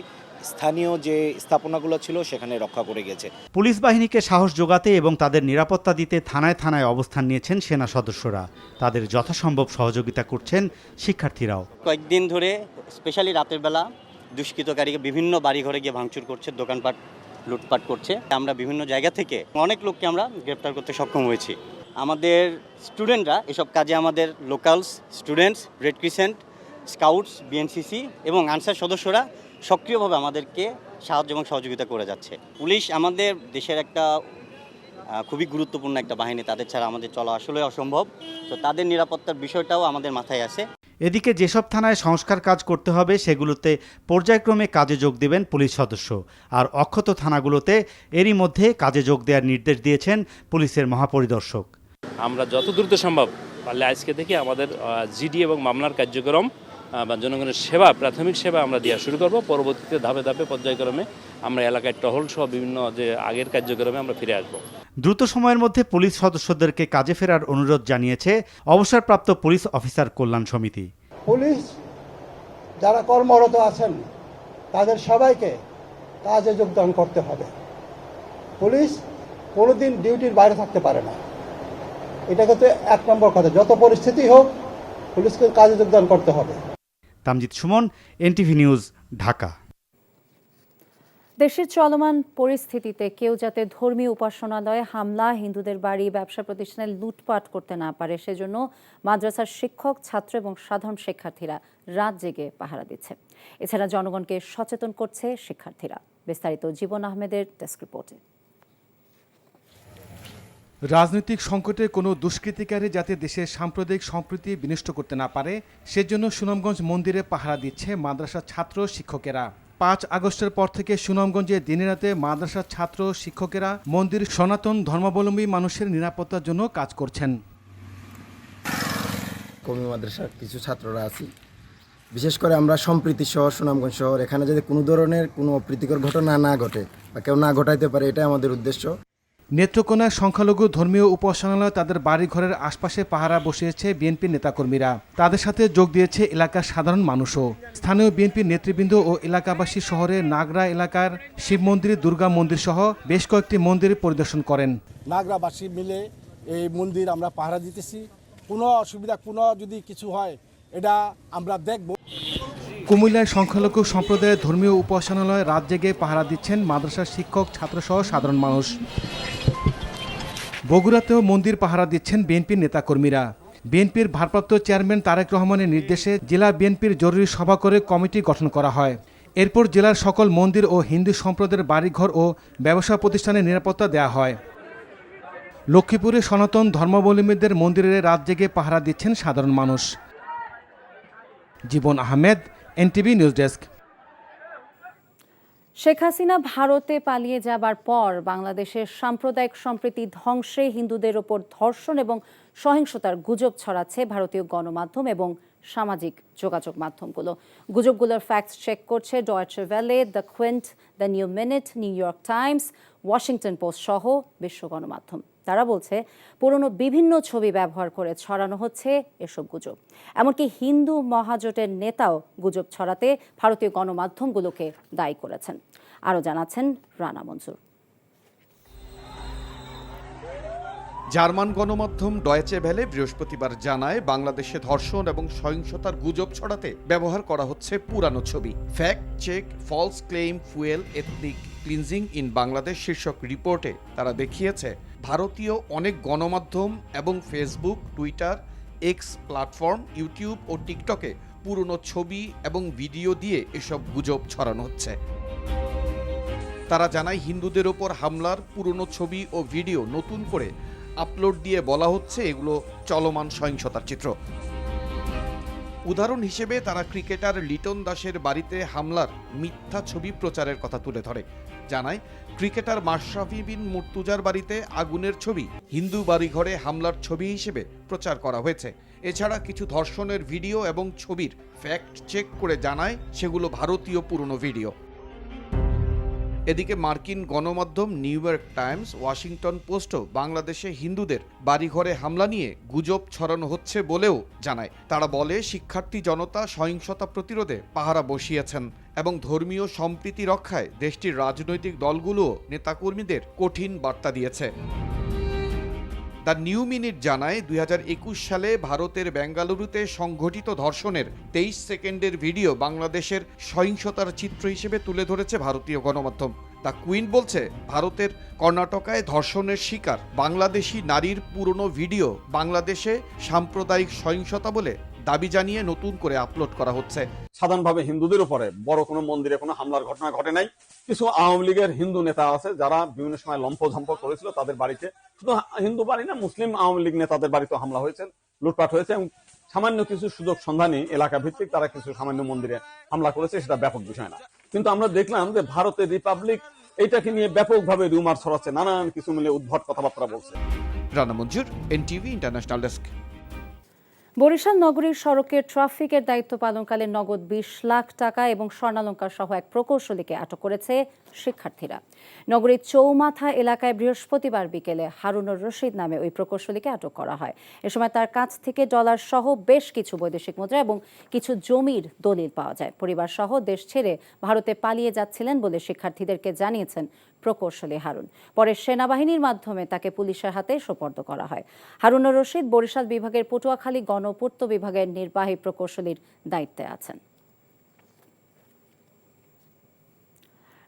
স্থানীয় যে স্থাপনাগুলো ছিল সেখানে রক্ষা করে গেছে। পুলিশ বাহিনীকে সাহস যোগাতে এবং তাদের নিরাপত্তা দিতে থানায় থানায় অবস্থান নিয়েছেন সেনা সদস্যরা। তাদের যথাসম্ভব সহযোগিতা করছেন শিক্ষার্থীরাও। কয়েকদিন ধরে স্পেশালি রাতের বেলা দুষ্কৃতকারীকে বিভিন্ন বাড়ি ঘরে গিয়ে ভাঙচুর করছে, দোকানপাট লুটপাট করছে। আমরা বিভিন্ন জায়গা থেকে অনেক লোককে আমরা গ্রেপ্তার করতে সক্ষম হয়েছি। আমাদের স্টুডেন্টরা এসব কাজে, আমাদের locals, students, red crescent, scouts, BNCC এবং আনসার সদস্যরা সক্রিয়ভাবে আমাদেরকে সাহায্য এবং সহযোগিতা করে যাচ্ছে। পুলিশ আমাদের দেশের একটা খুবই গুরুত্বপূর্ণ একটা বাহিনী, তাদের ছাড়া আমাদের চলা আসলে অসম্ভব। তো তাদের নিরাপত্তার বিষয়টাও আমাদের মাথায় আছে। এদিকে যেসব থানায় সংস্কার কাজ করতে হবে সেগুলোতে পর্যায়ক্রমে কাজে যোগ দেবেন পুলিশ সদস্য, আর অক্ষত থানাগুলোতে এরই মধ্যে কাজে যোগ দেওয়ার নির্দেশ দিয়েছেন পুলিশের মহাপরিদর্শক। আমরা যত দ্রুত সম্ভব পারলে আজকে থেকে আমাদের জিডি এবং মামলার কার্যক্রম বা জনগণের সেবা, প্রাথমিক সেবা আমরা দেওয়া শুরু করব। পরবর্তীতে ধাপে ধাপে পর্যায়ক্রমে আমরা এলাকায় টহল সহ বিভিন্ন যে আগের কার্যক্রমে আমরা ফিরে আসব। দ্রুত সময়ের মধ্যে পুলিশ সদস্যদেরকে কাজে ফেরার অনুরোধ জানিয়েছে অবসরপ্রাপ্ত পুলিশ অফিসার কল্যাণ সমিতি। পুলিশ যারা কর্মরত আছেন তাদের সবাইকে কাজে যোগদান করতে হবে। পুলিশ কোনোদিন ডিউটির বাইরে থাকতে পারে না, এটা কিন্তু 1 নম্বর কথা। যত পরিস্থিতি হোক পুলিশকে কাজে যোগদান করতে হবে। Tamjid Suman, NTV news, Dhaka. দেশের চলমান পরিস্থিতিতে কেউ যাতে ধর্মীয় উপাসনালয়ে হামলা, হিন্দুদের বাড়ি, ব্যবসা প্রতিষ্ঠানে লুটপাট করতে না পারে সেজন্য মাদ্রাসার শিক্ষক, ছাত্র এবং সাধারণ শিক্ষার্থীরা রাত জেগে পাহারা দিচ্ছে। এছাড়া জনগণকে সচেতন করছে শিক্ষার্থীরা। বিস্তারিত জীবন আহমেদের ডেস্ক রিপোর্টে। রাজনৈতিক সংকটে কোনো দুষ্কৃতিকারী যাতে দেশের সাম্প্রদায়িক সম্প্রীতি বিনষ্ট করতে না পারে সেজন্য সুনামগঞ্জ মন্দিরে পাহারা দিচ্ছে মাদ্রাসার ছাত্র শিক্ষকেরা। 5 আগস্টের পর থেকে সুনামগঞ্জে দিনে রাতে মাদ্রাসার ছাত্র শিক্ষকেরা মন্দির সনাতন ধর্মাবলম্বী মানুষের নিরাপত্তার জন্য কাজ করছেন। কওমি মাদ্রাসার কিছু ছাত্ররা আছি, বিশেষ করে আমরা সম্প্রীতি শহর সুনামগঞ্জ শহর, এখানে যদি কোনো ধরনের কোনো অপ্রীতিকর ঘটনা না ঘটে বা কেউ না ঘটাইতে পারে, এটাই আমাদের উদ্দেশ্য। নেত্রকোনার সংখ্যালঘু ধর্মীয় উপাসনালয় তাদের বাড়িঘরের আশপাশে পাহারা বসিয়েছে বিএনপির নেতাকর্মীরা। তাদের সাথে যোগ দিয়েছে এলাকার সাধারণ মানুষও। স্থানীয় বিএনপির নেতৃবৃন্দ ও এলাকাবাসী শহরে নাগরা এলাকার শিব মন্দির, দুর্গা মন্দির সহ বেশ কয়েকটি মন্দির পরিদর্শন করেন। নাগরাবাসী মিলে এই মন্দির আমরা পাহারা দিতেছি। কোনো অসুবিধা, কোনো যদি কিছু হয় এটা আমরা দেখব। কুমিল্লায় সংখ্যালঘু সম্প্রদায়ের ধর্মীয় উপাসনালয়ে রাত জেগে পাহারা দিচ্ছেন মাদ্রাসার শিক্ষক, ছাত্রসহ সাধারণ মানুষ। বগুড়াতেও মন্দির পাহারা দিচ্ছেন বিএনপির নেতাকর্মীরা। বিএনপির ভারপ্রাপ্ত চেয়ারম্যান তারেক রহমানের নির্দেশে জেলা বিএনপির জরুরি সভা করে কমিটি গঠন করা হয়। এরপর জেলার সকল মন্দির ও হিন্দু সম্প্রদায়ের বাড়িঘর ও ব্যবসা প্রতিষ্ঠানের নিরাপত্তা দেওয়া হয়। লক্ষ্মীপুরে সনাতন ধর্মাবলম্বীদের মন্দিরে রাত জেগে পাহারা দিচ্ছেন সাধারণ মানুষ। Jibon Ahmed, NTV news desk. Sheikh Hasina ভারতে পালিয়ে যাবার পর বাংলাদেশের সাম্প্রদায়িক সম্প্রীতি ধ্বংসে হিন্দুদের ওপর ধর্ষণ এবং সহিংসতার গুজব ছড়াচ্ছে ভারতীয় গণমাধ্যম এবং সামাজিক যোগাযোগ মাধ্যমগুলো। গুজবগুলোর ফ্যাক্ট চেক করছে Deutsche Welle, the quint, the new minute, new York Times, Washington post সহ বিশ্ব গণমাধ্যম। তারা বলছে পুরনো বিভিন্ন ছবি ব্যবহার করে ছড়ানো হচ্ছে এসব গুজব। এমনকি হিন্দু মহাজোটের নেতাও গুজব ছড়াতে ভারতীয় গণমাধ্যমগুলোকে দায়ী করেছেন। আরও জানাচ্ছেন রানা মনসুর। জার্মান গণমাধ্যম ডয়েচে ভেলে বৃহস্পতিবার জানায়, বাংলাদেশে ধর্ষণ এবং সহিংসতার গুজব ছড়াতে ব্যবহার করা হচ্ছে পুরানো ছবি। Fact check false claim fuel ethnic cleansing in Bangladesh শীর্ষক রিপোর্টে তারা দেখিয়েছে ভারতীয় অনেক গণমাধ্যম এবং Facebook, Twitter, X platform, YouTube ও টিকটকে পুরনো ছবি এবং ভিডিও দিয়ে এসব গুজব ছড়ানো হচ্ছে। তারা জানায়, হিন্দুদের ওপর হামলার পুরনো ছবি ও ভিডিও নতুন করে আপলোড দিয়ে বলা হচ্ছে এগুলো চলমান সহিংসতার চিত্র। উদাহরণ হিসেবে তারা ক্রিকেটার লিটন দাসের বাড়িতে হামলার মিথ্যা ছবি প্রচারের কথা তুলে ধরে। জানায়, ক্রিকেটার মাশরাফি বিন মুর্তুজার বাড়িতে আগুনের ছবি হিন্দু বাড়িঘরে হামলার ছবি হিসেবে প্রচার করা হয়েছে। এছাড়া কিছু ধর্ষণের ভিডিও এবং ছবির ফ্যাক্ট চেক করে জানায় সেগুলো ভারতীয় পুরনো ভিডিও। এদিকে মার্কিন গণমাধ্যম নিউ ইয়র্ক টাইমস, ওয়াশিংটন পোস্টও বাংলাদেশে হিন্দুদের বাড়িঘরে হামলা নিয়ে গুজব ছড়ানো হচ্ছে বলেও জানায়। তারা বলে, শিক্ষার্থী জনতা সহিংসতা প্রতিরোধে পাহারা বসিয়েছেন এবং ধর্মীয় সম্প্রীতি রক্ষায় দেশটির রাজনৈতিক দলগুলোও নেতাকর্মীদের কঠিন বার্তা দিয়েছে। দ্য নিউ মিনিট জানায়, 2021 সালে ভারতের বেঙ্গালুরুতে সংঘটিত ধর্ষণের 23 সেকেন্ডের ভিডিও বাংলাদেশের সহিংসতার চিত্র হিসেবে তুলে ধরেছে ভারতীয় গণমাধ্যম। দ্য কুইন্ট বলছে, ভারতের কর্ণাটকায় ধর্ষণের শিকার বাংলাদেশি নারীর পুরনো ভিডিও বাংলাদেশে সাম্প্রদায়িক সহিংসতা বলে দাবি জানিয়ে নতুন করে আপলোড করা হচ্ছে। সাধারণভাবে হিন্দুদের উপরে বড় কোনো মন্দিরে কোনো হামলার ঘটনা ঘটে নাই। কিছু আওয়ামী লীগের হিন্দু নেতা আছে যারা বিভিন্ন সময় লম্পঝম্প করেছিল, তাদের বাড়িতে, শুধু হিন্দু বাড়ি না, মুসলিম আওয়ামী লীগ নেতাদের বাড়িতে হামলা হয়েছে, লুটপাট হয়েছে এবং সামান্য কিছু সুযোগ সন্ধানী এলাকা ভিত্তিক তারা কিছু সামান্য মন্দিরে হামলা করেছে, সেটা ব্যাপক বিষয় না। কিন্তু আমরা দেখলাম যে ভারতের রিপাবলিক এইটাকে নিয়ে ব্যাপকভাবে রুমার ছড়াচ্ছে, নানান কিছু মিলে উদ্ভট কথাবার্তা বলছে। রানা মঞ্জুর, এনটিভি ইন্টারন্যাশনাল ডেস্ক। বরিশাল নগরীর সড়কে ট্রাফিকের দায়িত্ব পালনকালে নগদ 20 লাখ টাকা এবং স্বর্ণালংকার সহ এক প্রকৌশলীকে আটক করেছে শিক্ষার্থীরা। নগরীর চৌমাথা এলাকায় বৃহস্পতিবার বিকেলে হারুনুর রশিদ নামে ওই প্রকৌশলীকে আটক করা হয়। এ সময় তার কাছ থেকে ডলার সহ বেশ কিছু বৈদেশিক মুদ্রা এবং কিছু জমির দলিল পাওয়া যায়। পরিবার সহ দেশ ছেড়ে ভারতে পালিয়ে যাচ্ছিলেন বলে শিক্ষার্থীদেরকে জানিয়েছেন প্রকৌশলী হারুন। পরে সেনাবাহিনীর মাধ্যমে তাকে পুলিশের হাতে সোপর্দ করা হয়। হারুনুর রশিদ বরিশাল বিভাগের পটুয়াখালী গণপূর্ত বিভাগের নির্বাহী প্রকৌশলীর দায়িত্বে আছেন।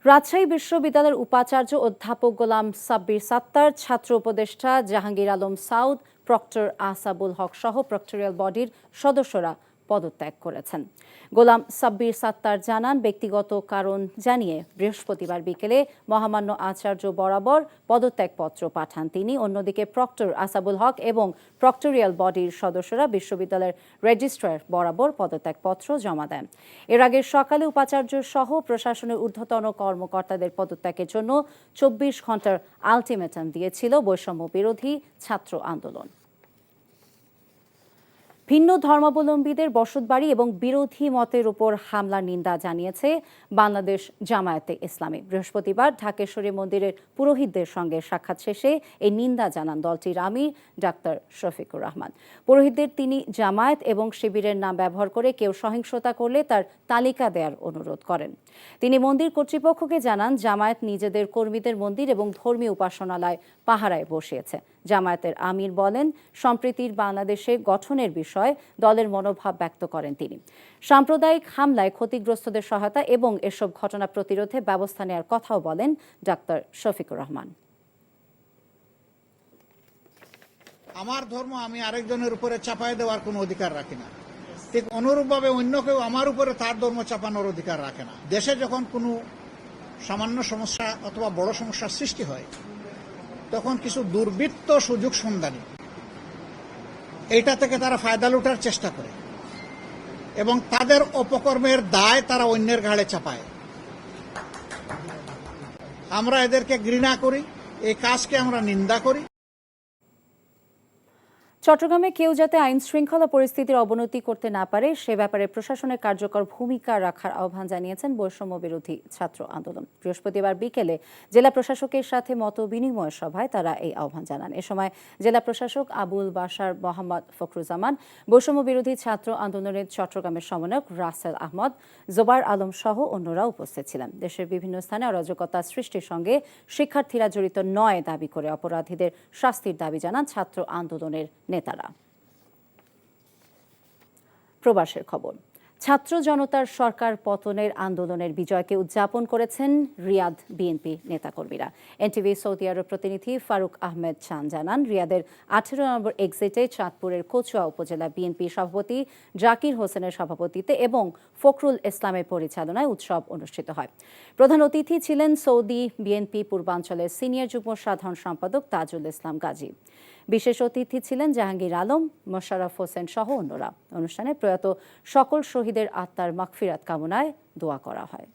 রাজশাহী বিশ্ববিদ্যালয়ের উপাচার্য অধ্যাপক গোলাম সাব্বির সাত্তার, ছাত্র উপদেষ্টা জাহাঙ্গীর আলম সাউদ, প্রক্টর আসাবুল হক সহ প্রক্টরিয়াল বডির সদস্যরা পদত্যাগ করেছেন। গোলাম সাব্বির সাত্তার জানান, ব্যক্তিগত কারণ জানিয়ে বৃহস্পতিবার বিকেলে মহামান্য আচার্য বরাবর পদত্যাগপত্র পাঠান তিনি। অন্যদিকে প্রক্টর আসাবুল হক এবং প্রক্টরিয়াল বডির সদস্যরা বিশ্ববিদ্যালয়ের রেজিস্ট্রার বরাবর পদত্যাগপত্র জমা দেন। এর আগে সকালে উপাচার্য সহ প্রশাসনের ঊর্ধ্বতন কর্মকর্তাদের পদত্যাগের জন্য 24 ঘন্টার আলটিমেটাম দিয়েছিল বৈষম্য বিরোধী ছাত্র আন্দোলন। ভিন্ন ধর্মাবলম্বীদের বসতবাড়ি এবং বিরোধী মতের উপর হামলার নিন্দা জানিয়েছে বাংলাদেশ জামায়াতে ইসলামী। বৃহস্পতিবার ঢাকেশ্বরী মন্দিরের পুরোহিতদের সঙ্গে সাক্ষাৎ শেষে এই নিন্দা জানান দলটির আমির ডাক্তার শফিকুর রহমান। পুরোহিতদের তিনি জামায়াত এবং শিবিরের নাম ব্যবহার করে কেউ সহিংসতা করলে তার তালিকা দেওয়ার অনুরোধ করেন। তিনি মন্দির কর্তৃপক্ষকে জানান, জামায়াত নিজেদের কর্মীদের মন্দির এবং ধর্মীয় উপাসনালয় পাহারায় বসিয়েছে। জামায়াতের আমির বলেন, সম্প্রীতির বাংলাদেশে গঠনের বিষয়ে দলের মনোভাব ব্যক্ত করেন তিনি। সাম্প্রদায়িক হামলায় ক্ষতিগ্রস্তদের সহায়তা এবং এসব ঘটনা প্রতিরোধে ব্যবস্থা নেওয়ার কথাও বলেন ডাক্তার শফিকুর রহমান। আমার ধর্ম আমি আরেকজনের উপরে চাপায় দেওয়ার কোনো অধিকার রাখি না, ঠিক অনুরূপভাবে অন্য কেউ আমার উপরে তার ধর্ম চাপানোর অধিকার রাখে না। দেশে যখন কোনো সামান্য সমস্যা অথবা বড় সমস্যার সৃষ্টি হয়, তখন কিছু দুর্বৃত্ত সুযোগ সন্ধানী এইটা থেকে তারা ফায়দা লুটার চেষ্টা করে এবং তাদের অপকর্মের দায় তারা অন্যের ঘাড়ে চাপায়। আমরা এদেরকে ঘৃণা করি, এই কাজকে আমরা নিন্দা করি। চট্টগ্রামে কেউ যাতে আইন শৃঙ্খলা পরিস্থিতির অবনতি করতে না পারে সে ব্যাপারে প্রশাসনের কার্যকর ভূমিকা রাখার আহ্বান জানিয়েছেন বৈষম্য বিরোধী ছাত্র আন্দোলন। বৃহস্পতিবার বিকেলে জেলা প্রশাসকের সাথে মত বিনিময় সভায় তারা এই আহ্বান জানান। এ সময় জেলা প্রশাসক আবুল বাশার মোহাম্মদ ফখরুজ্জামান, বৈষম্য বিরোধী ছাত্র আন্দোলনের চট্টগ্রামের সমন্বয়ক রাসেল আহমদ, জোবার আলম সহ অন্যরা উপস্থিত ছিলেন। দেশের বিভিন্ন স্থানে অরাজকতা সৃষ্টির সঙ্গে শিক্ষার্থীরা জড়িত নয় দাবি করে অপরাধীদের শাস্তির দাবি জানান ছাত্র আন্দোলনের নেতারা। প্রবাসের খবর। ছাত্র জনতার সরকার পতনের আন্দোলনের বিজয়কে উদযাপন করেছেন রিয়াদ বিএনপি নেতাকর্মীরা। এনটিভি সৌদি আরব প্রতিনিধি ফারুক আহমেদ চান জানান, রিয়াদের 18 নম্বর এক্সিটে চাঁদপুরের কচুয়া উপজেলা বিএনপি সভাপতি জাকির হোসেনের সভাপতিত্বে এবং ফখরুল ইসলামের পরিচালনায় উৎসব অনুষ্ঠিত হয়। প্রধান অতিথি ছিলেন সৌদি বিএনপি পূর্বাঞ্চলের সিনিয়র যুগ্ম সাধারণ সম্পাদক তাজুল ইসলাম গাজী। বিশেষ অতিথি ছিলেন জাহাঙ্গীর আলম, মোশাররফ হোসেন সহ অন্যরা। অনুষ্ঠানে প্রয়াত সকল শহীদের আত্মার মাগফিরাত কামনায় দোয়া করা হয়।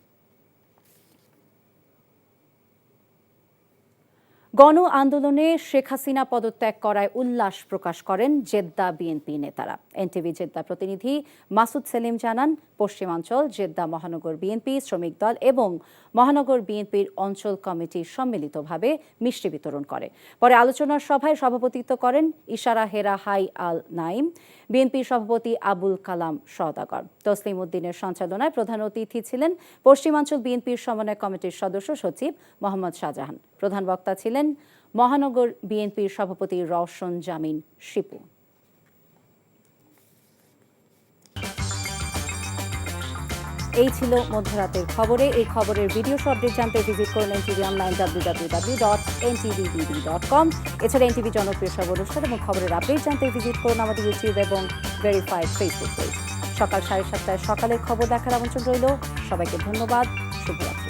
গণ আন্দোলনে শেখ হাসিনা পদত্যাগ করায় উল্লাস প্রকাশ করেন জেদ্দা বিএনপি নেতারা। এনটিভি জেদ্দা প্রতিনিধি মাসুদ সেলিম জানান, পশ্চিমাঞ্চল জেদ্দা মহানগর বিএনপি, শ্রমিক দল এবং মহানগর বিএনপির অঞ্চল কমিটি সম্মিলিতভাবে মিষ্টি বিতরণ করে। পরে আলোচনার সভায় সভাপতিত্ব করেন ইশারা হেরা হাই আল নাইম, বিএনপির সভাপতি আবুল কালাম সওদাগর। তসলিম উদ্দিনের সঞ্চালনায় প্রধান অতিথি ছিলেন পশ্চিমাঞ্চল বিএনপির সমন্বয় কমিটির সদস্য সচিব মোহাম্মদ শাহজাহান। প্রধান বক্তা ছিলেন মহানগর বিএনপির সভাপতি রওশন জামিন শিপু। এই ছিল মধ্যরাতের খবরে। এই খবরের ভিডিও আপডেট জানতে ভিজিট করুন এনটিভি অনলাইন www.ntv.com। এছাড়া এনটিভি জনপ্রিয় সব অনুষ্ঠান এবং খবরের আপডেট জানতে ভিজিট করুন আমাদের ইউটিউব এবং ভেরিফাইড ফেসবুক পেজ। সকাল 7:30টায় সকালের খবর দেখার আমন্ত্রণ রইল। সবাইকে ধন্যবাদ। শুভরাত্রি।